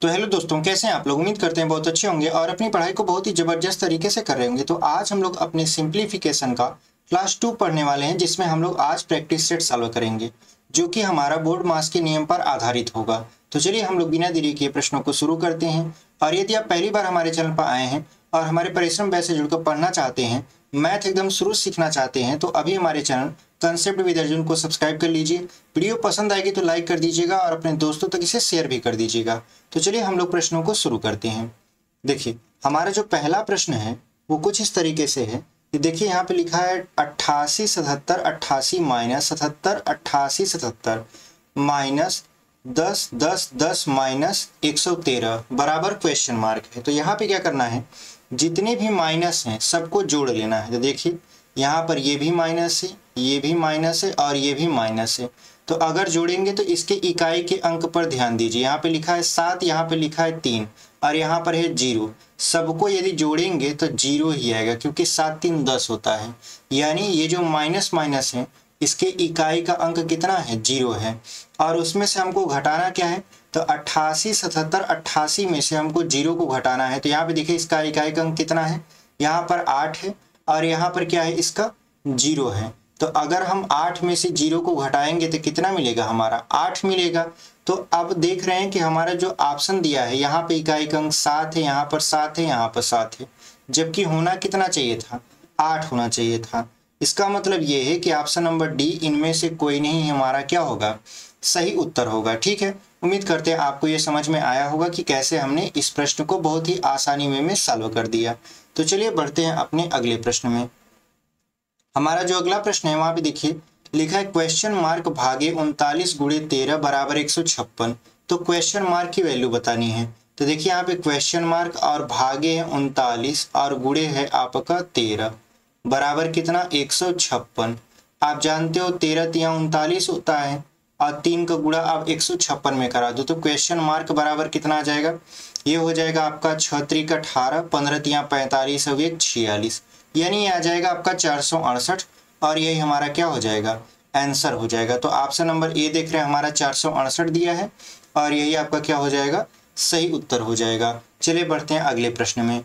तो हेलो दोस्तों, कैसे हैं आप लोग। उम्मीद करते हैं बहुत अच्छे होंगे और अपनी पढ़ाई को बहुत ही ज़बरदस्त तरीके से कर रहे होंगे। तो आज हम लोग अपने सिंप्लीफिकेशन का क्लास 2 पढ़ने वाले हैं, जिसमें हम लोग आज प्रैक्टिस सेट सॉल्व करेंगे, जो कि हमारा बोर्ड मास के नियम पर आधारित होगा। तो चलिए हम लोग बिना देरी किए प्रश्नों को शुरू करते हैं। और यदि आप पहली बार हमारे चैनल पर आए हैं और हमारे परिश्रम बैच से जुड़कर पढ़ना चाहते हैं, मैथ एकदम शुरू सीखना चाहते हैं, तो अभी हमारे चैनल कंसेप्ट विद अर्जुन को सब्सक्राइब कर लीजिए। वीडियो पसंद आएगी तो लाइक कर दीजिएगा और अपने दोस्तों तक इसे शेयर भी कर दीजिएगा। तो चलिए हम लोग प्रश्नों को शुरू करते हैं। देखिए हमारा जो पहला प्रश्न है वो कुछ इस तरीके से है कि देखिए यहाँ पे लिखा है 88 77 88 माइनस 77 88 77 माइनस 10 10 10 माइनस 113 बराबर क्वेश्चन मार्क है। तो यहाँ पे क्या करना है, जितने भी माइनस हैं सबको जोड़ लेना है। तो देखिए यहाँ पर ये भी माइनस है, ये भी माइनस है और ये भी माइनस है। तो अगर जोड़ेंगे तो इसके इकाई के अंक पर ध्यान दीजिए। यहाँ पे लिखा है 7, यहाँ पे लिखा है 3 और यहाँ पर है 0। सबको यदि जोड़ेंगे तो 0 ही आएगा, क्योंकि 7 3 10 होता है। यानी ये जो माइनस माइनस है इसके इकाई का अंक कितना है, 0 है। और उसमें से हमको घटाना क्या है, तो 88 77 88 में से हमको 0 को घटाना है। तो यहाँ पे देखिए इसका इकाई का अंक कितना है, यहाँ पर 8 है और यहाँ पर क्या है, इसका 0 है। तो अगर हम 8 में से 0 को घटाएंगे तो कितना मिलेगा, हमारा 8 मिलेगा। तो अब देख रहे हैं कि हमारा जो ऑप्शन दिया है यहाँ पे इकाई का अंक 7 है, यहाँ पर 7 है, यहाँ पर 7 है, जबकि होना कितना चाहिए था, 8 होना चाहिए था। इसका मतलब ये है कि ऑप्शन नंबर डी इनमें से कोई नहीं हमारा क्या होगा, सही उत्तर होगा। ठीक है, उम्मीद करते हैं आपको ये समझ में आया होगा कि कैसे हमने इस प्रश्न को बहुत ही आसानी में सॉल्व कर दिया। तो चलिए बढ़ते हैं अपने अगले प्रश्न में। हमारा जो अगला प्रश्न है वहां पे देखिए लिखा है क्वेश्चन मार्क भागे 39 गुणे 13 बराबर 156। तो क्वेश्चन मार्क की वैल्यू बतानी है। तो देखिए यहाँ पे क्वेश्चन मार्क और भागे है 39 और गुणे है आपका 13 बराबर कितना, 156। आप जानते हो 13 तिया 39 होता है और 3 का गुणा आप 156 में करा दो, तो क्वेश्चन मार्क बराबर कितना आ जाएगा, ये हो जाएगा आपका 6 त्रिक 18 15 तिया 45 और 1 46, यानी ये आ जाएगा आपका 468 और यही हमारा क्या हो जाएगा, आंसर हो जाएगा। तो ऑप्शन नंबर ए देख रहे हैं हमारा 468 दिया है और यही आपका क्या हो जाएगा, सही उत्तर हो जाएगा। चलिए बढ़ते हैं अगले प्रश्न में।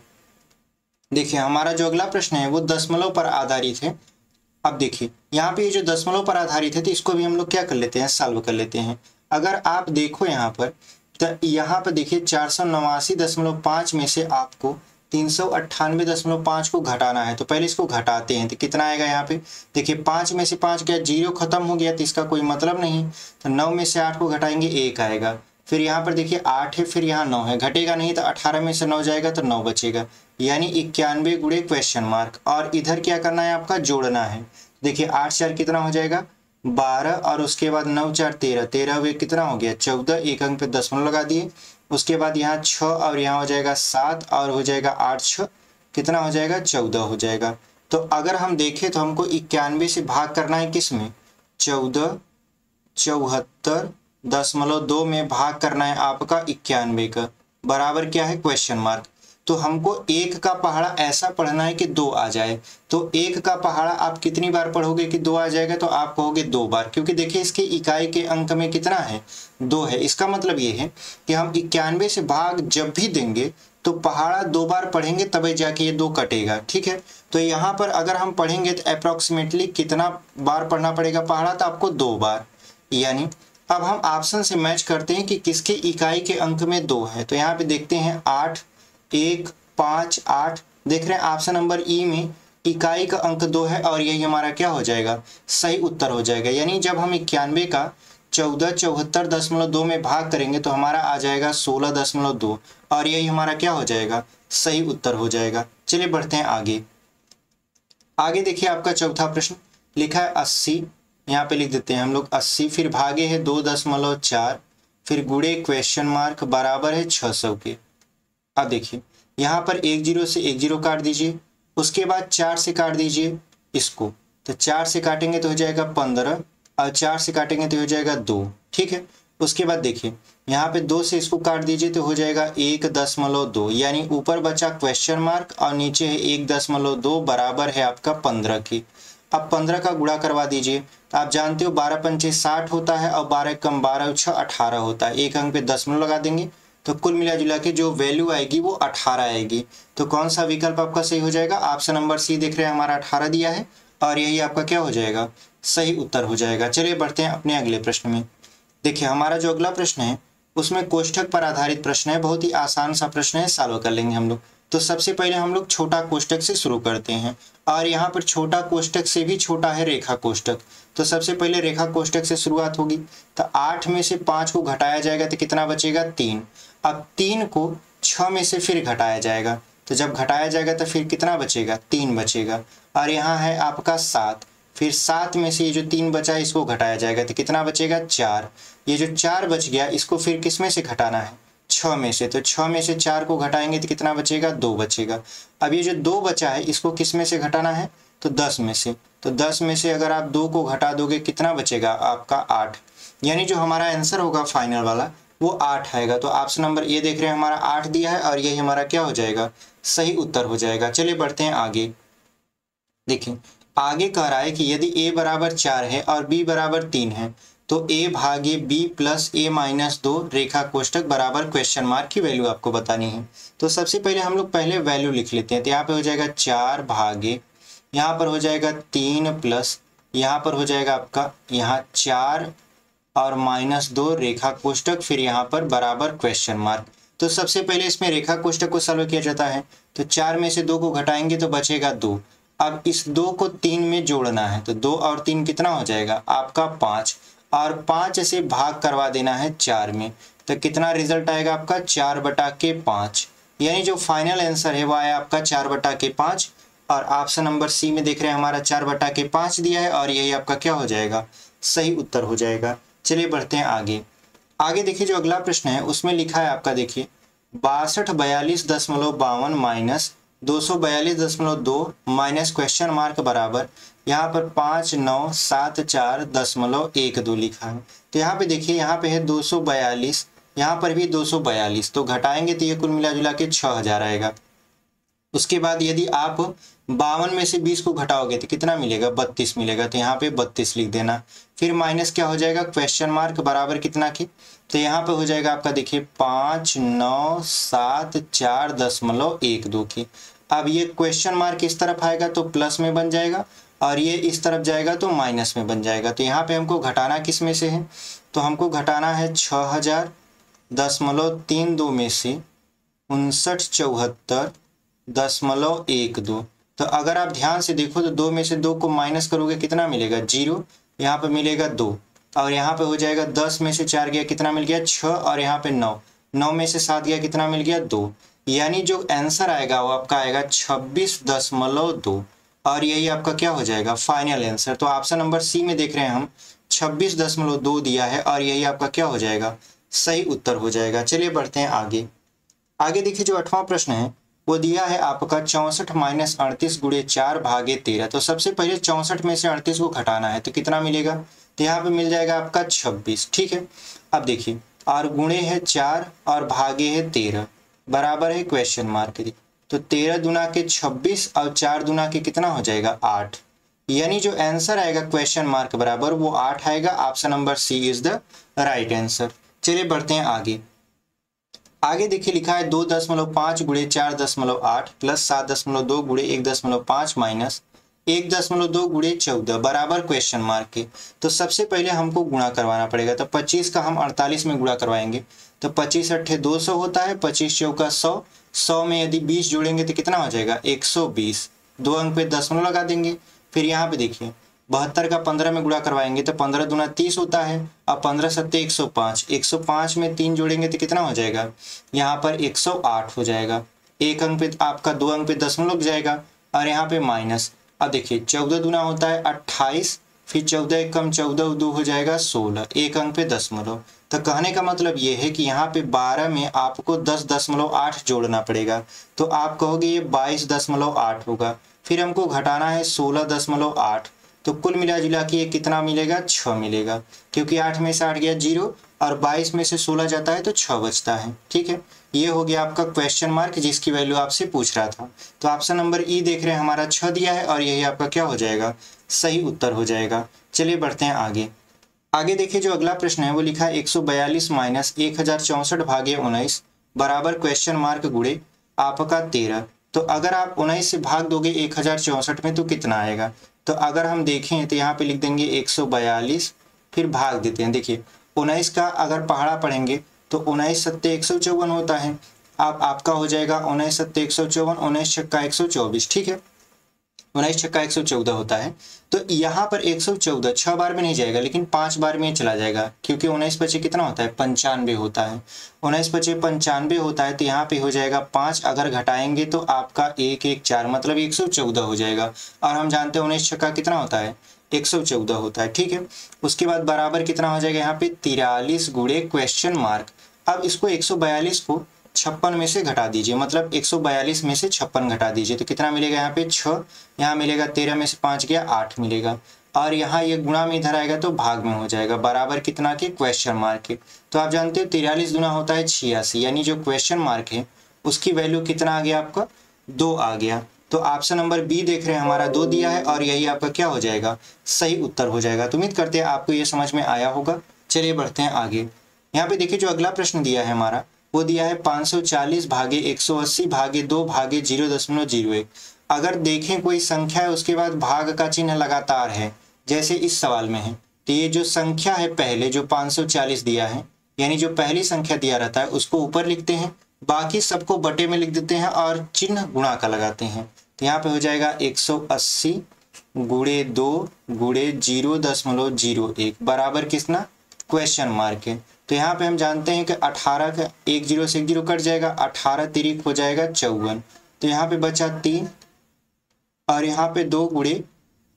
देखिए हमारा जो अगला प्रश्न है वो दशमलव पर आधारित है। अब देखिए यहाँ पे ये जो दशमलव पर आधारित है तो इसको भी हम लोग क्या कर लेते हैं, सॉल्व कर लेते हैं। अगर आप देखो यहाँ पर तो यहाँ पर देखिए 489.5 में से आपको 398.5 को घटाना है। तो पहले इसको घटाते हैं तो कितना आएगा, यहाँ पे देखिए 5 में से 5 गया, 0 खत्म हो गया तो इसका कोई मतलब नहीं। तो 9 में से 8 को घटाएंगे 1 आएगा। फिर यहाँ पर देखिए 8 है, फिर यहाँ 9 है, घटेगा नहीं तो 18 में से 9 जाएगा तो 9 बचेगा, यानी 91 गुणे क्वेश्चन मार्क। और इधर क्या करना है, आपका जोड़ना है। देखिए 8 4 कितना हो जाएगा, 12 और उसके बाद 9 4 13, 13 हुए कितना हो गया 14, एक अंक पे दशमलव लगा दिए। उसके बाद यहाँ 6 और यहाँ हो जाएगा 7 और हो जाएगा 8 6 कितना हो जाएगा, 14 हो जाएगा। तो अगर हम देखें तो हमको 91 से भाग करना है किस में, 14 74.2 में भाग करना है आपका 91 का, बराबर क्या है, क्वेश्चन मार्क। तो हमको 1 का पहाड़ा ऐसा पढ़ना है कि 2 आ जाए। तो 1 का पहाड़ा आप कितनी बार पढ़ोगे कि 2 आ जाएगा, तो आप कहोगे 2 बार, क्योंकि देखिए इसके इकाई के अंक में कितना है, 2 है। इसका मतलब ये है कि हम 91 से भाग जब भी देंगे तो पहाड़ा 2 बार पढ़ेंगे तभी जाके ये 2 कटेगा। ठीक है, तो यहाँ पर अगर हम पढ़ेंगे तो अप्रॉक्सीमेटली कितना बार पढ़ना पड़ेगा पहाड़ा, तो आपको 2 बार। यानी अब हम ऑप्शन से मैच करते हैं कि किसके इकाई के अंक में 2 है। तो यहाँ पे देखते हैं 8 1 5 8, देख रहे हैं ऑप्शन नंबर ई में इकाई का अंक 2 है और यही हमारा क्या हो जाएगा, सही उत्तर हो जाएगा। यानी जब हम 91 का 1474.2 में भाग करेंगे तो हमारा आ जाएगा 16.2 और यही हमारा क्या हो जाएगा, सही उत्तर हो जाएगा। चलिए बढ़ते हैं आगे। आगे देखिए आपका चौथा प्रश्न लिखा है 80, यहाँ पे लिख देते हैं हम लोग 80, फिर भागे है 2.4, फिर गुणे क्वेश्चन मार्क बराबर है 600 के। अब देखिए यहाँ पर 1 0 से 1 0 काट दीजिए, उसके बाद 4 से काट दीजिए इसको, तो 4 से काटेंगे तो हो जाएगा 15 और 4 से काटेंगे तो हो जाएगा 2। ठीक है, उसके बाद देखिए यहाँ पे 2 से इसको काट दीजिए तो हो जाएगा 1.2, यानी ऊपर बचा क्वेश्चन मार्क और नीचे है 1.2 बराबर है आपका 15 की। अब 15 का गुणा करवा दीजिए। तो आप जानते हो 12 पंचे 60 होता है और 12 कम 12 6 18 होता है, एक अंक पे दशमलव लगा देंगे तो कुल मिला जुला के जो वैल्यू आएगी वो 18 आएगी। तो कौन सा विकल्प आपका सही हो जाएगा? ऑप्शन नंबर सी देख रहे हैं, हमारा 18 दिया है और यही आपका क्या हो जाएगा? सही उत्तर हो जाएगा। चलिए बढ़ते हैं अपने अगले प्रश्न में। देखिए हमारा जो अगला प्रश्न है उसमें कोष्ठक पर आधारित प्रश्न है, बहुत ही आसान सा प्रश्न है, सॉल्व कर लेंगे हम लोग। तो सबसे पहले हम लोग छोटा कोष्ठक से शुरू करते हैं और यहाँ पर छोटा कोष्ठक से भी छोटा है रेखा कोष्ठक। तो सबसे पहले रेखा कोष्ठक से शुरुआत होगी। तो 8 में से 5 को घटाया जाएगा तो कितना बचेगा? 3। अब 3 को 6 में से फिर घटाया जाएगा, तो जब घटाया जाएगा तो फिर कितना बचेगा? 3 बचेगा। और यहाँ है आपका 7, फिर 7 में से ये जो 3 बचा है इसको घटाया जाएगा तो कितना बचेगा? 4। ये जो 4 बच गया इसको फिर किस में से घटाना है? 6 में से। तो 6 में से 4 को घटाएंगे तो कितना बचेगा? 2 बचेगा। अब ये जो 2 बचा है इसको किस में से घटाना है? तो 10 में से। तो 10 में से अगर आप 2 को घटा दोगे कितना बचेगा? आपका 8। यानी जो हमारा आंसर होगा फाइनल वाला वो 8 आएगा। तो ऑप्शन नंबर ए देख रहे हैं, हमारा 8 दिया है और यही हमारा क्या हो जाएगा? सही उत्तर हो जाएगा। चलिए बढ़ते हैं आगे। देखिए आगे कह रहा है कि यदि a बराबर 4 है और b बराबर 3 है तो a भागे b प्लस a माइनस 2 रेखा कोष्ठक बराबर क्वेश्चन मार्क की वैल्यू आपको बतानी है। तो सबसे पहले हम लोग पहले वैल्यू लिख लेते हैं। तो यहाँ पे हो जाएगा 4 भागे, यहाँ पर हो जाएगा 3 प्लस, यहाँ पर हो जाएगा आपका यहाँ 4 और माइनस 2 रेखा कोष्ठक, फिर यहाँ पर बराबर क्वेश्चन मार्क। तो सबसे पहले इसमें रेखा कोष्ठक को सॉल्व किया जाता है। तो 4 में से 2 को घटाएंगे तो बचेगा 2। अब इस 2 को 3 में जोड़ना है तो 2 और 3 कितना हो जाएगा? आपका 5, और 5 से भाग करवा देना है 4 में। तो कितना रिजल्ट आएगा आपका? 4/5। यानी जो फाइनल आंसर है वो आया आपका 4/5। और ऑप्शन नंबर सी में देख रहे हैं हमारा 4/5 दिया है और यही आपका क्या हो जाएगा? सही उत्तर हो जाएगा। चलिए बढ़ते हैं आगे। आगे देखिए जो अगला प्रश्न है उसमें लिखा है आपका, देखिए 6242.52 माइनस 242.2 माइनस क्वेश्चन मार्क बराबर, यहाँ पर 5974.12 लिखा है। तो यहाँ पे देखिए यहाँ पे है 242, यहाँ पर भी 242, तो घटाएंगे तो ये कुल मिला जुला के 6000 आएगा। उसके बाद यदि आप 52 में से 20 को घटाओगे तो कितना मिलेगा? 32 मिलेगा। तो यहाँ पे 32 लिख देना। फिर माइनस क्या हो जाएगा? क्वेश्चन मार्क बराबर कितना की? तो यहाँ पे हो जाएगा आपका देखिए 5974.12 की। अब ये क्वेश्चन मार्क इस तरफ आएगा तो प्लस में बन जाएगा और ये इस तरफ जाएगा तो माइनस में बन जाएगा। तो यहाँ पे हमको घटाना किस में से है? तो हमको घटाना है 6000.32 में से 5974.12। तो अगर आप ध्यान से देखो तो 2 में से 2 को माइनस करोगे कितना मिलेगा? 0। यहाँ पे मिलेगा 2 और यहाँ पे हो जाएगा 10 में से 4 गया कितना मिल गया? 6 और यहाँ पे 9, 9 में से 7 गया कितना मिल गया? 2। यानी जो आंसर आएगा वो आपका आएगा 26.2 और यही आपका क्या हो जाएगा? Final answer. तो ऑप्शन नंबर सी में देख रहे हैं हम 26.2 दिया है और यही आपका क्या हो जाएगा? सही उत्तर हो जाएगा। चलिए बढ़ते हैं आगे। आगे देखिए जो 8वां प्रश्न है वो दिया है आपका 64 माइनस 38 गुणे 4 भागे 13। तो सबसे पहले 64 में से 38 को घटाना है तो कितना मिलेगा? तो यहाँ पे मिल जाएगा आपका 26। ठीक है, अब देखिए और गुणे है 4 और भागे है 13 बराबर है क्वेश्चन मार्क। तो 13 दूना के 26 और 4 दूना के कितना हो जाएगा? 8। यानी जो आंसर आएगा क्वेश्चन मार्क बराबर वो 8 आएगा। Option number C is the right answer. चलिए बढ़ते हैं आगे। आगे देखिए लिखा है 2.5 गुणे 4.8 प्लस 7.2 गुणे 1.5 माइनस 1.2 गुणे 14 बराबर क्वेश्चन मार्क के। तो सबसे पहले हमको गुणा करवाना पड़ेगा। तो 25 का हम 48 में गुणा करवाएंगे तो 25 अट्ठे 200 होता है, 25 चौका 100, 100 में यदि 20 जोड़ेंगे तो कितना हो जाएगा? 120। 2 अंक पे दशमलव लगा देंगे। फिर यहाँ पे देखिए 72 का 15 में गुणा करवाएंगे तो 15 दूना 30 होता है। अब 15 सत्ते 105, 105 में 3 जोड़ेंगे तो कितना हो जाएगा? यहाँ पर 108 हो जाएगा। 1 अंक पे आपका 2 अंक पे दशमलव लग जाएगा और यहाँ पे माइनस। अब देखिए 14 दूना होता है 28, फिर 14 एकम 14 2 हो जाएगा 16, 1 अंक पे दशमलव। तो कहने का मतलब ये है कि यहाँ पे 12 में आपको 10.8 जोड़ना पड़ेगा। तो आप कहोगे ये 22.8 होगा। फिर हमको घटाना है 16.8। तो कुल मिला जुला के ये कितना मिलेगा? 6 मिलेगा, क्योंकि 8 में से 8 गया 0 और 22 में से 16 जाता है तो 6 बचता है। ठीक है, ये हो गया आपका क्वेश्चन मार्क जिसकी वैल्यू आपसे पूछ रहा था। तो ऑप्शन नंबर ई देख रहे हैं हमारा 6 दिया है और यही आपका क्या हो जाएगा? सही उत्तर हो जाएगा। चलिए बढ़ते हैं आगे। आगे देखिए जो अगला प्रश्न है वो लिखा है 142 माइनस 1064 भागे 19 बराबर क्वेश्चन मार्क गुणे आपका 13। तो अगर आप 19 से भाग दोगे 1064 में तो कितना आएगा? तो अगर हम देखें तो यहाँ पे लिख देंगे 142, फिर भाग देते हैं। देखिए 19 का अगर पहाड़ा पढ़ेंगे तो 19 सत्ते 154 होता है। अब आपका हो जाएगा 19 सत्ते 154, 19 छक्का 124, ठीक है, 19 छक्का 114 होता है। तो यहाँ पर 114 6 बार में नहीं जाएगा, लेकिन 5 बार में चला जाएगा, क्योंकि 19 पचे कितना होता है? 95 होता है। 19 पचे 95 होता है, तो यहाँ पे हो जाएगा 5, अगर घटाएंगे तो आपका 114 मतलब 114 हो जाएगा। और हम जानते हैं 19 छक्का कितना होता है? 114 होता है, ठीक है। उसके बाद बराबर कितना हो जाएगा यहाँ पे? 43 गुणे क्वेश्चन मार्क। अब इसको 142 को 56 में से घटा दीजिए, मतलब 142 में से 56 घटा दीजिए, तो कितना मिलेगा यहाँ पे? 6, यहाँ मिलेगा 13 में से 5 गया 8 मिलेगा, और यहाँ ये गुणा में इधर आएगा तो भाग में हो जाएगा, बराबर कितना के? क्वेश्चन मार्क के। तो आप जानते हो 43 गुना होता है 86, यानी जो क्वेश्चन मार्क है उसकी वैल्यू कितना आ गया आपका? 2 आ गया। तो ऑप्शन नंबर बी देख रहे हैं हमारा 2 दिया है, और यही आपका क्या हो जाएगा? सही उत्तर हो जाएगा। तो उम्मीद करते हैं आपको ये समझ में आया होगा। चलिए बढ़ते हैं आगे। यहाँ पे देखिए जो अगला प्रश्न दिया है हमारा, वो दिया है 540 भागे 180 भागे 2 भागे 0.01। अगर देखें कोई संख्या है उसके बाद भाग का चिन्ह लगातार है, जैसे इस सवाल में है, तो ये जो संख्या है पहले जो 540 दिया है, यानी जो पहली संख्या दिया रहता है उसको ऊपर लिखते हैं, बाकी सबको बटे में लिख देते हैं और चिन्ह गुणा का लगाते हैं। तो यहाँ पे हो जाएगा 180 गुणे 2 गुणे 0.01 बराबर कितना? क्वेश्चन मार्क है। तो यहाँ पे हम जानते हैं कि 18 का 1 0 से 1 0 कट जाएगा, 18 तिरिक हो जाएगा 54, तो यहाँ पे बचा 3, और यहाँ पे 2 गुणे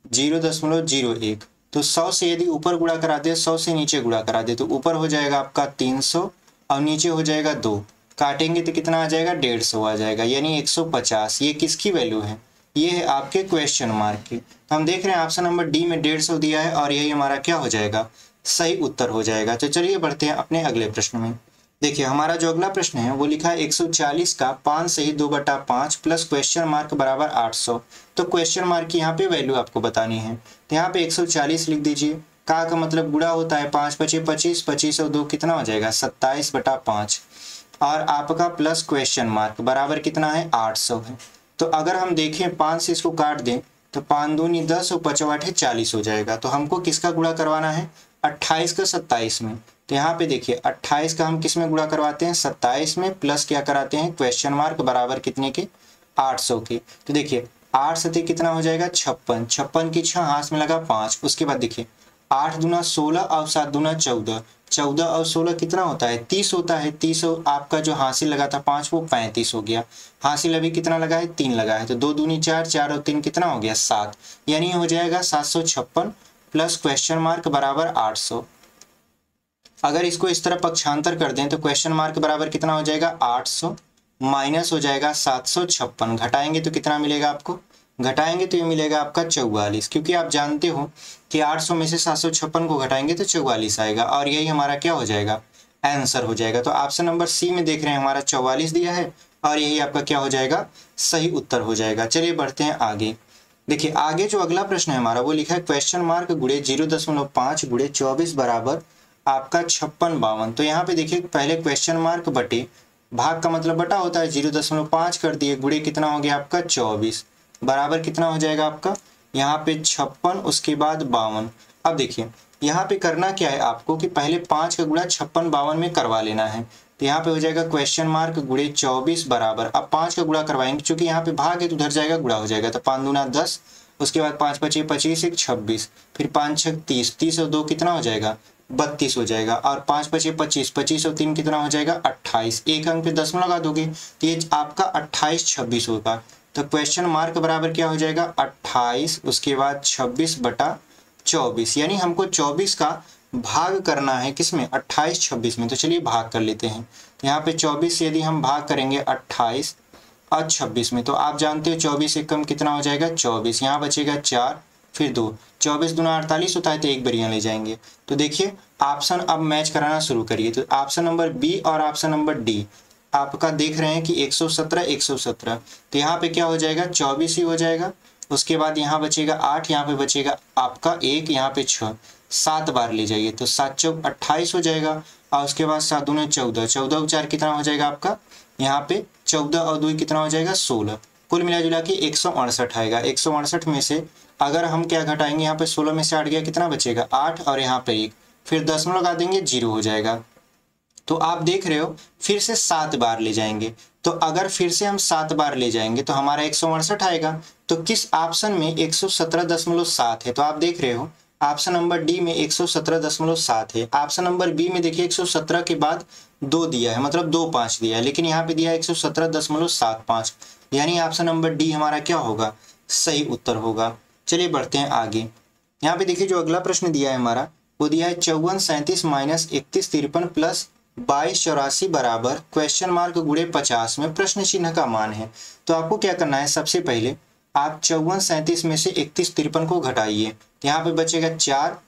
0.01। तो 100 से यदि ऊपर गुणा करा दे, 100 से नीचे गुणा करा दे, तो ऊपर हो जाएगा आपका 300 और नीचे हो जाएगा 2, काटेंगे तो कितना आ जाएगा? 150 आ जाएगा, यानी 150। ये किसकी वैल्यू है? ये है आपके क्वेश्चन मार्क की। तो हम देख रहे हैं ऑप्शन नंबर डी में 150 दिया है, और यही हमारा क्या हो जाएगा? सही उत्तर हो जाएगा। तो चलिए बढ़ते हैं अपने अगले प्रश्न में। देखिए हमारा जो अगला प्रश्न है वो लिखा है 140 का 5 सही 2/5 प्लस क्वेश्चन मार्क बराबर 800। तो क्वेश्चन मार्क की यहाँ पे वैल्यू आपको बतानी है। तो यहाँ पे 140 लिख दीजिए, का मतलब गुणा होता है 5 पचे 25, 25 और 2 कितना हो जाएगा? 27/5, और आपका प्लस क्वेश्चन मार्क बराबर कितना है? 800 है। तो अगर हम देखें 5 से इसको काट दें तो 5 दूनी 10 और 5 8 40 हो जाएगा। तो हमको किसका गुणा करवाना है? 28 का 27 में। तो यहाँ पे देखिए 28 का हम किस में गुणा करवाते हैं? 27 में, प्लस क्या कराते हैं? क्वेश्चन मार्क बराबर कितने के? 800 के। तो देखिए 8 सती कितना हो जाएगा? 56, 56 की 6 हाथ में लगा 5। उसके बाद देखिए 8 दूना 16 और 7 दूना 14, 14 और 16 कितना होता है? 30 होता है। 30 आपका जो हासिल लगा था 5 वो 35 हो गया। हासिल अभी कितना लगा है? 3 लगा है। तो 2 दूनी 4, 4 और 3 कितना हो गया? 7, यानी हो जाएगा 756 प्लस क्वेश्चन मार्क बराबर 800। अगर इसको इस तरह पक्षांतर कर दें तो क्वेश्चन मार्क बराबर कितना हो जाएगा? 800 माइनस हो जाएगा 756, घटाएंगे तो कितना मिलेगा आपको? घटाएंगे तो ये मिलेगा आपका 44, क्योंकि आप जानते हो कि 800 में से 756 को घटाएंगे तो 44 आएगा, और यही हमारा क्या हो जाएगा? आंसर हो जाएगा। तो ऑप्शन नंबर सी में देख रहे हैं हमारा 44 दिया है, और यही आपका क्या हो जाएगा? सही उत्तर हो जाएगा। चलिए बढ़ते हैं आगे। देखिए आगे जो अगला प्रश्न है हमारा वो लिखा है क्वेश्चन मार्क गुणे 0.5 गुणे 24 बराबर आपका 56 52। तो यहाँ पे देखिए पहले क्वेश्चन मार्क बटे, भाग का मतलब बटा होता है, 0.5 कर दिए, गुणे कितना हो गया आपका? 24 बराबर कितना हो जाएगा आपका? यहाँ पे 56, उसके बाद 52। अब देखिए यहाँ पे करना क्या है आपको कि पहले 5 का गुणा 56 52 में करवा लेना है। तो यहाँ पे हो जाएगा क्वेश्चन मार्क गुणे 24 बराबर, अब 5 का गुणा करवाएंगे, क्योंकि यहाँ पे भाग है तो उधर जाएगा गुणा हो जाएगा, तो 5 दूना 10, उसके बाद 5 पचे 25, 1 26, फिर 5 6 30, 30 और 2 कितना हो जाएगा? 32 हो जाएगा, और 5 पचे 25, 25 और 3 कितना हो जाएगा? 28। एक अंक पे 10 में लगा दोगे तो ये आपका 28 26 होगा। तो क्वेश्चन मार्क बराबर क्या हो जाएगा? 28, उसके बाद 26/24, यानी हमको 24 का भाग करना है किसमें? 28 26 में। तो चलिए भाग कर लेते हैं। यहाँ पे 24 यदि हम भाग करेंगे 28 और 26 में, तो आप जानते हो 24 से कम कितना हो जाएगा? 24, यहाँ बचेगा 4 फिर 2, 24 दूना 48 होता है, तो एक बढ़िया ले जाएंगे। तो देखिए ऑप्शन अब मैच कराना शुरू करिए। तो ऑप्शन नंबर बी और ऑप्शन नंबर डी आपका देख रहे हैं कि 117 117, तो यहाँ पे क्या हो जाएगा? 24 ही हो जाएगा। उसके बाद यहाँ बचेगा 8, यहाँ पे बचेगा आपका 1, यहाँ पे 6, 7 बार ले जाइए, तो 7 चौक 28 हो जाएगा, और उसके बाद 7 दूना 14, 14 और 4 कितना हो जाएगा आपका? यहाँ पे 14 और 2 कितना हो जाएगा 16, कुल मिला जुला के 168 आएगा। 168 में से अगर हम क्या घटाएंगे, यहाँ पे 16 में से 8 गया कितना बचेगा 8, और यहाँ पे 1, फिर दशमलव लगा देंगे 0 हो जाएगा। तो आप देख रहे हो फिर से 7 बार ले जाएंगे, तो अगर फिर से हम 7 बार ले जाएंगे तो हमारा 168 आएगा। तो किस ऑप्शन में 117.7 है, तो आप देख रहे हो ऑप्शन नंबर डी में 117.7 है। ऑप्शन नंबर बी में देखिए 117 के बाद 2 दिया है, मतलब 2 5 दिया है, लेकिन यहाँ पे दिया है 117.75, यानी ऑप्शन नंबर डी हमारा क्या होगा, सही उत्तर होगा। चलिए बढ़ते हैं आगे। यहाँ पे देखिए जो अगला प्रश्न दिया है हमारा, वो दिया है 54 37 माइनस 31 53 प्लस 22 84 बराबर क्वेश्चन मार्क गुणे 50 में प्रश्न चिन्ह का मान है। तो आपको क्या करना है, सबसे पहले आप 54 37 में से 31 53 को घटाइए, यहाँ पे बचेगा 4,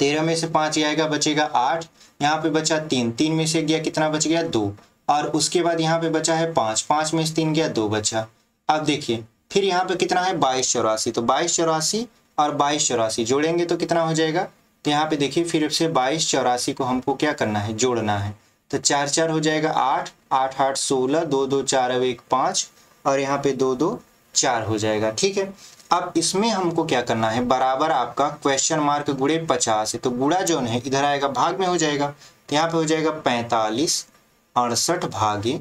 13 में से 5 आएगा बचेगा 8, यहाँ पे बचा 3, 3 में से गया कितना बच गया 2, और उसके बाद यहाँ पे बचा है 5, 5 में से 3 गया 2 बचा। अब देखिए फिर यहाँ पे कितना है 22 84, तो 22 84 और 22 84 जोड़ेंगे तो कितना हो जाएगा, तो यहाँ पे देखिए फिर से 22 84 को हमको क्या करना है, जोड़ना है। तो 4 4 हो जाएगा 8, 8 8 16, 2 2 4 अब 1 5, और यहाँ पे 2 2 4 हो जाएगा। ठीक है, अब इसमें हमको क्या करना है, बराबर आपका क्वेश्चन मार्क गुणे 50 है, तो गुणा जो है इधर आएगा भाग में हो जाएगा, तो यहाँ पे हो जाएगा 45 68 भागे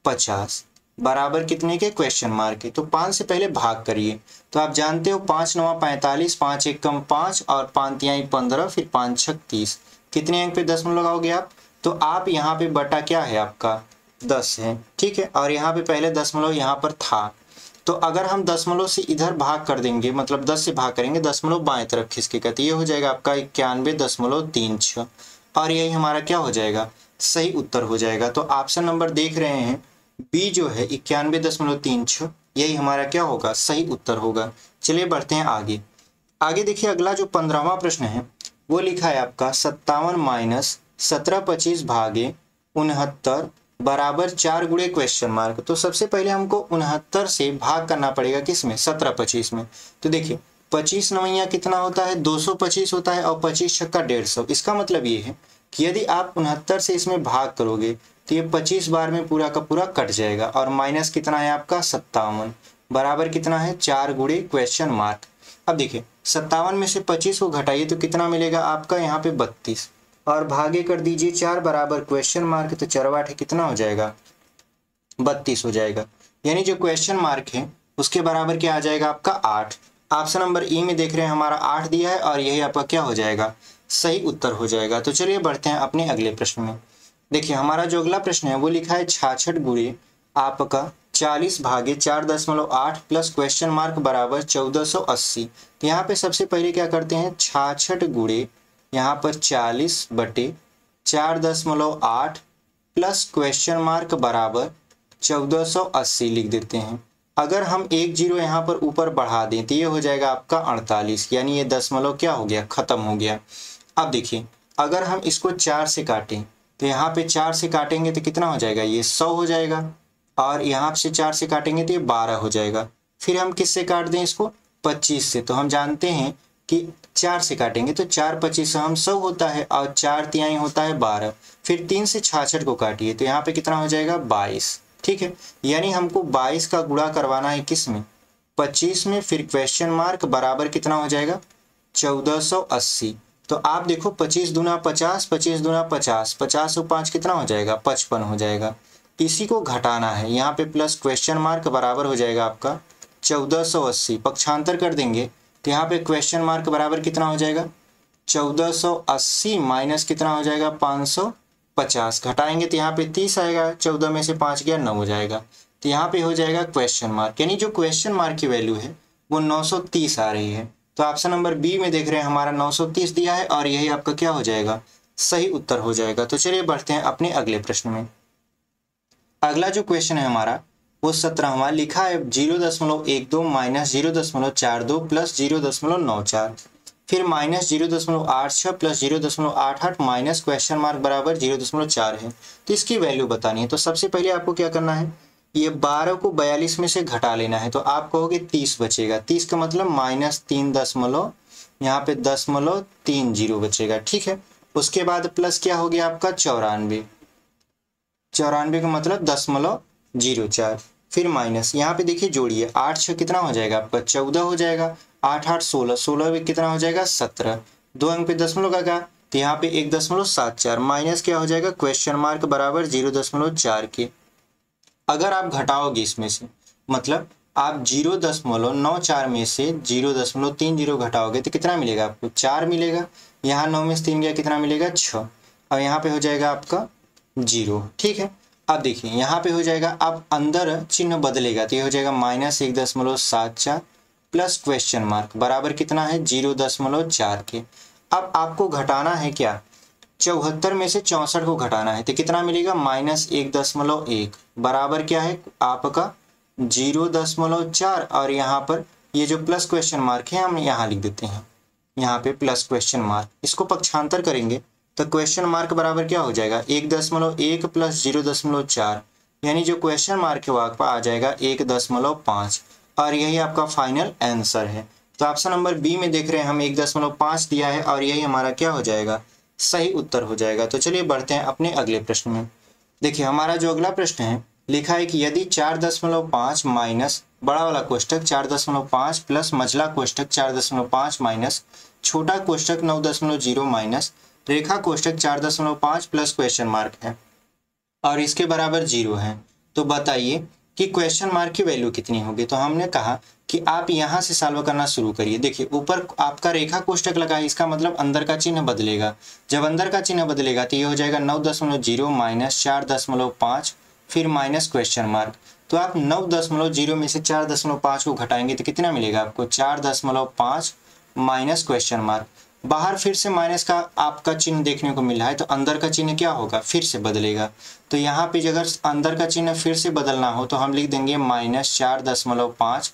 50 बराबर कितने के, क्वेश्चन मार्क के। तो 5 से पहले भाग करिए, तो आप जानते हो 5 9 45, 5 1 कम 5 और 5 3 15, फिर 5 6 30, कितने अंक पे दशमलव लगाओगे आप, तो आप यहाँ पे बटा क्या है आपका 10 है। ठीक है, और यहाँ पे पहले दशमलव यहाँ पर था, तो अगर हम दशमलव से इधर भाग कर देंगे, मतलब 10 से भाग करेंगे, दशमलव बाएं तरफ खिसकेगा, तो ये हो जाएगा आपका 91.36, और यही हमारा क्या हो जाएगा, सही उत्तर हो जाएगा। तो ऑप्शन नंबर देख रहे हैं बी जो है 91.36, यही हमारा क्या होगा, सही उत्तर होगा। चलिए बढ़ते हैं आगे। आगे देखिए अगला जो 15वां प्रश्न है वो लिखा है आपका 57 माइनस 17 25 भागे 69 बराबर 4 गुणे क्वेश्चन मार्क। तो सबसे पहले हमको 69 से भाग करना पड़ेगा किसमें, 17 25 में। तो देखिए 25 नवैया कितना होता है, 225 होता है, और 25 छक्का 150। इसका मतलब ये है कि यदि आप 69 से इसमें भाग करोगे तो ये 25 बार में पूरा का पूरा कट जाएगा, और माइनस कितना है आपका 57 बराबर कितना है 4 गुणे क्वेश्चन मार्क। अब देखिए 57 में से 25 को घटाइए तो कितना मिलेगा आपका, यहाँ पे 32, और भागे कर दीजिए 4 बराबर क्वेश्चन मार्क, तो 4 8 कितना हो जाएगा 32 हो जाएगा, यानी जो क्वेश्चन मार्क है उसके बराबर क्या आ जाएगा आपका 8। ऑप्शन नंबर ई में देख रहे हैं हमारा 8 दिया है, और यही आपका क्या हो जाएगा, सही उत्तर हो जाएगा। तो चलिए बढ़ते हैं अपने अगले प्रश्न में। देखिए हमारा जो अगला प्रश्न है वो लिखा है 66 गुणे आपका 40 भागे 4.8 प्लस क्वेश्चन मार्क बराबर 1480। तो यहाँ पे सबसे पहले क्या करते हैं, 66 गुणे यहाँ पर 40 बटे 4.8 प्लस क्वेश्चन मार्क बराबर 1480 लिख देते हैं। अगर हम 1 0 यहाँ पर ऊपर बढ़ा दें तो ये हो जाएगा आपका 48, यानी ये दशमलव क्या हो गया, खत्म हो गया। अब देखिए अगर हम इसको 4 से काटें तो यहाँ पे 4 से काटेंगे तो कितना हो जाएगा, ये 100 हो जाएगा, और यहाँ से 4 से काटेंगे तो ये 12 हो जाएगा। फिर हम किससे काट दें इसको, 25 से। तो हम जानते हैं कि 4 से काटेंगे तो 4 25 हम 100 होता है, और 4 तिहाई होता है 12। फिर 3 से 66 को काटिए तो यहाँ पे कितना हो जाएगा 22। ठीक है, यानी हमको 22 का गुणा करवाना है किस में, 25 में, फिर क्वेश्चन मार्क बराबर कितना हो जाएगा 1480। तो आप देखो 25 दूना 50, 25 दूना 50, 50 और 5 कितना हो जाएगा 55 हो जाएगा। इसी को घटाना है, यहाँ पे प्लस क्वेश्चन मार्क बराबर हो जाएगा आपका 1480। पक्षांतर कर देंगे तो यहाँ पे क्वेश्चन मार्क बराबर कितना हो जाएगा 1480 माइनस कितना हो जाएगा 550, घटाएंगे तो यहाँ पे 30 आएगा, 14 में से 5 गया 9 हो जाएगा। तो यहाँ पे हो जाएगा क्वेश्चन मार्क, यानी जो क्वेश्चन मार्क की वैल्यू है वो 930 आ रही है। तो ऑप्शन नंबर बी में देख रहे हैं हमारा 930 दिया है, और यही आपका क्या हो जाएगा, सही उत्तर हो जाएगा। तो चलिए बढ़ते हैं अपने अगले प्रश्न में। अगला जो क्वेश्चन है हमारा वो 17वां लिखा है 0.12 माइनस 0.42 प्लस 0.94, फिर minus 0.86 plus 0.88 minus question mark बराबर 0.4 है। तो इसकी वैल्यू बतानी है। तो सबसे पहले आपको क्या करना है, ये 12 को 42 में से घटा लेना है, तो आप कहोगे 30 बचेगा। 30 का मतलब माइनस 3 दशमलव यहाँ पे 0.30 बचेगा। ठीक है, उसके बाद प्लस क्या हो गया आपका 94, 94 का मतलब 10.04, फिर माइनस, यहाँ पे देखिए जोड़िए, 8 6 कितना हो जाएगा आपका 14 हो जाएगा, 8 8 16, 16 में कितना हो जाएगा 17, 2 अंक पे दशमलव का क्या, तो यहाँ पे 1.74 माइनस क्या हो जाएगा क्वेश्चन मार्क बराबर 0.4 के। अगर आप घटाओगे इसमें से, मतलब आप 0.94 में से 0.30 घटाओगे तो कितना मिलेगा आपको 4 मिलेगा, यहाँ 9 में से 3 गया कितना मिलेगा 6, और यहाँ पे हो जाएगा आपका 0। ठीक है, अब देखिए यहाँ पे हो जाएगा, अब अंदर चिन्ह बदलेगा तो ये हो जाएगा -1.74 प्लस क्वेश्चन मार्क बराबर कितना है 0.4 के। अब आपको घटाना है क्या, 74 में से 64 को घटाना है तो कितना मिलेगा -1.1 बराबर क्या है आपका 0.4, और यहाँ पर ये जो प्लस क्वेश्चन मार्क है हम यहाँ लिख देते हैं, यहाँ पे प्लस क्वेश्चन मार्क, इसको पक्षांतर करेंगे तो क्वेश्चन मार्क बराबर क्या हो जाएगा 1.1 प्लस 0.4, यानी जो क्वेश्चन मार्क है वो आपका आ जाएगा 1.5, और यही आपका फाइनल आंसर है। तो ऑप्शन नंबर बी में देख रहे हैं हम 1.5 दिया है और यही हमारा क्या हो जाएगा सही उत्तर हो जाएगा। तो चलिए बढ़ते हैं अपने अगले प्रश्न में। देखिए हमारा जो अगला प्रश्न है लिखा है कि यदि 4.5 माइनस बड़ा वाला कोष्टक 4.5 प्लस मझला कोष्टक 4.5 माइनस छोटा कोष्टक 9.0 माइनस रेखा कोष्टक 4.5 प्लस क्वेश्चन मार्क है और इसके बराबर 0 है, तो बताइए कि क्वेश्चन मार्क की वैल्यू कितनी होगी। तो हमने कहा कि आप यहाँ से सॉल्व करना शुरू करिए। देखिए ऊपर आपका रेखा कोष्टक लगा है, इसका मतलब अंदर का चिन्ह बदलेगा, जब अंदर का चिन्ह बदलेगा तो ये हो जाएगा 9.0 माइनस 4.5 फिर माइनस क्वेश्चन मार्क। तो आप 9.0 में से 4.5 को घटाएंगे तो कितना मिलेगा आपको 4.5 माइनस क्वेश्चन मार्क। बाहर फिर से माइनस का आपका चिन्ह देखने को मिला है तो अंदर का चिन्ह क्या होगा फिर से बदलेगा। तो यहाँ पे अगर अंदर का चिन्ह फिर से बदलना हो तो हम लिख देंगे -4.5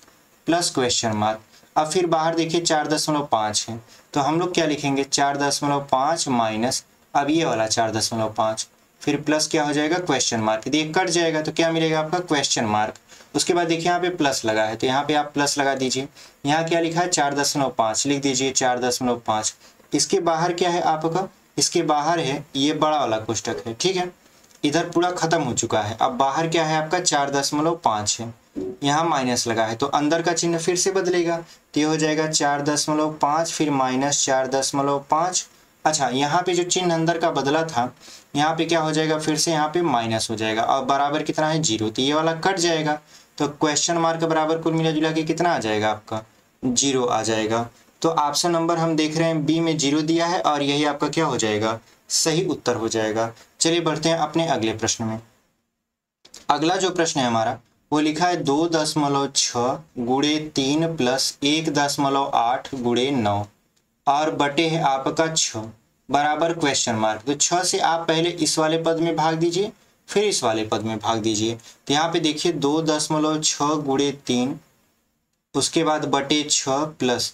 प्लस क्वेश्चन मार्क। अब फिर बाहर देखिए 4.5 है तो हम लोग क्या लिखेंगे 4.5 माइनस अब ये वाला 4.5 फिर प्लस क्या हो जाएगा क्वेश्चन मार्क, यदि कट जाएगा तो क्या मिलेगा आपका क्वेश्चन मार्क। उसके बाद देखिए यहाँ पे प्लस लगा है तो यहाँ पे आप प्लस लगा दीजिए। यहाँ क्या लिखा है 4.5 लिख दीजिए 4.5। इसके बाहर क्या है आपका, इसके बाहर है ये बड़ा वाला कोष्टक है। ठीक है, इधर पूरा खत्म हो चुका है, अब बाहर क्या है आपका 4.5 है, यहाँ माइनस लगा है तो अंदर का चिन्ह फिर से बदलेगा तो ये हो जाएगा 4.5 फिर माइनस 4.5। अच्छा यहाँ पे जो चिन्ह अंदर का बदला था यहाँ पे क्या हो जाएगा फिर से यहाँ पे माइनस हो जाएगा और बराबर कितना है 0, तो ये वाला कट जाएगा तो क्वेश्चन मार्क बराबर कुल मिला जुला के कितना आ जाएगा आपका 0 आ जाएगा। तो ऑप्शन नंबर हम देख रहे हैं बी में 0 दिया है और यही आपका क्या हो जाएगा सही उत्तर हो जाएगा। चलिए बढ़ते हैं अपने अगले प्रश्न में। अगला जो प्रश्न है हमारा वो लिखा है 2.6 गुणे 3 प्लस 1.8 गुणे 9 और बटे है आपका 6 बराबर क्वेश्चन मार्क। तो 6 से आप पहले इस वाले पद में भाग दीजिए फिर इस वाले पद में भाग दीजिए। तो यहाँ पे देखिए 2.6 गुणे 3 उसके बाद बटे 6 प्लस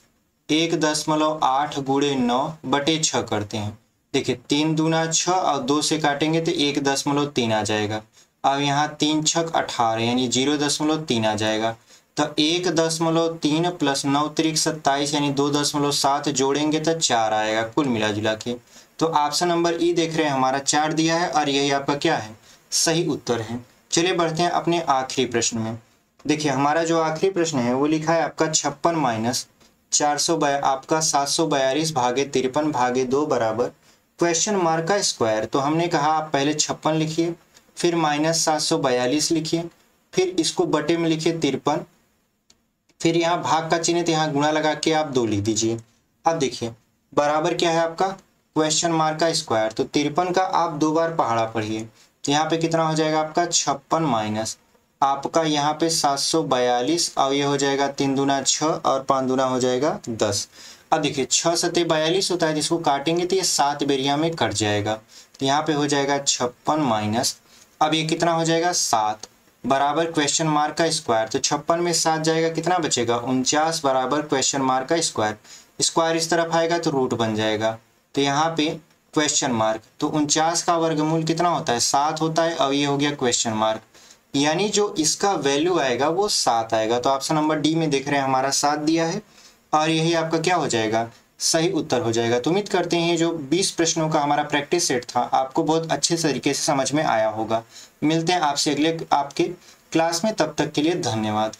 1.8 गुणे 9 बटे 6 करते हैं। देखिए 3 दूना 6 और 2 से काटेंगे तो 1.3 आ जाएगा। अब यहाँ 3 छक 18 यानी 0.3 आ जाएगा। तो 1.3 प्लस 9 त्रिक 27 यानी 2.7 जोड़ेंगे तो 4 आएगा कुल मिला जुला के। तो ऑप्शन नंबर ई देख रहे हैं हमारा 4 दिया है और यही आपका क्या है सही उत्तर है। चलिए बढ़ते हैं अपने आखिरी प्रश्न में। देखिए हमारा जो आखिरी प्रश्न है वो लिखा है आपका 56 माइनस 400 आपका 742 भागे 53 भागे 2 बराबर क्वेश्चन मार्क का स्क्वायर। तो हमने कहा आप पहले 56 लिखिए फिर माइनस 742 लिखिए फिर इसको बटे में लिखिए 53 फिर यहाँ भाग का चिन्ह तो यहाँ गुणा लगा के आप 2 लिख दीजिए। अब देखिए बराबर क्या है आपका क्वेश्चन मार्क का स्क्वायर। तो 53 का आप 2 बार पहाड़ा पढ़िए तो यहाँ पे कितना हो जाएगा आपका 56 माइनस आपका यहाँ पे 742 और ये हो जाएगा 3 दूना 6 और 5 दूना हो जाएगा 10। अब देखिए 6 सते 42 होता है जिसको काटेंगे तो ये 7 बेरिया में कट जाएगा तो यहाँ पे हो जाएगा 56 माइनस अब ये कितना हो जाएगा 7 बराबर क्वेश्चन मार्क का स्क्वायर। तो 56 में 7 जाएगा कितना बचेगा 49 बराबर क्वेश्चन मार्क का स्क्वायर। स्क्वायर इस तरफ आएगा तो रूट बन जाएगा तो यहाँ पे क्वेश्चन मार्क। तो 49 का वर्गमूल कितना होता है 7 होता है और ये हो गया क्वेश्चन मार्क, यानी जो इसका वैल्यू आएगा वो 7 आएगा। तो ऑप्शन नंबर डी में देख रहे हैं हमारा 7 दिया है और यही आपका क्या हो जाएगा सही उत्तर हो जाएगा। तो उम्मीद करते हैं जो 20 प्रश्नों का हमारा प्रैक्टिस सेट था आपको बहुत अच्छे तरीके से समझ में आया होगा। मिलते हैं आपसे अगले आपके क्लास में, तब तक के लिए धन्यवाद।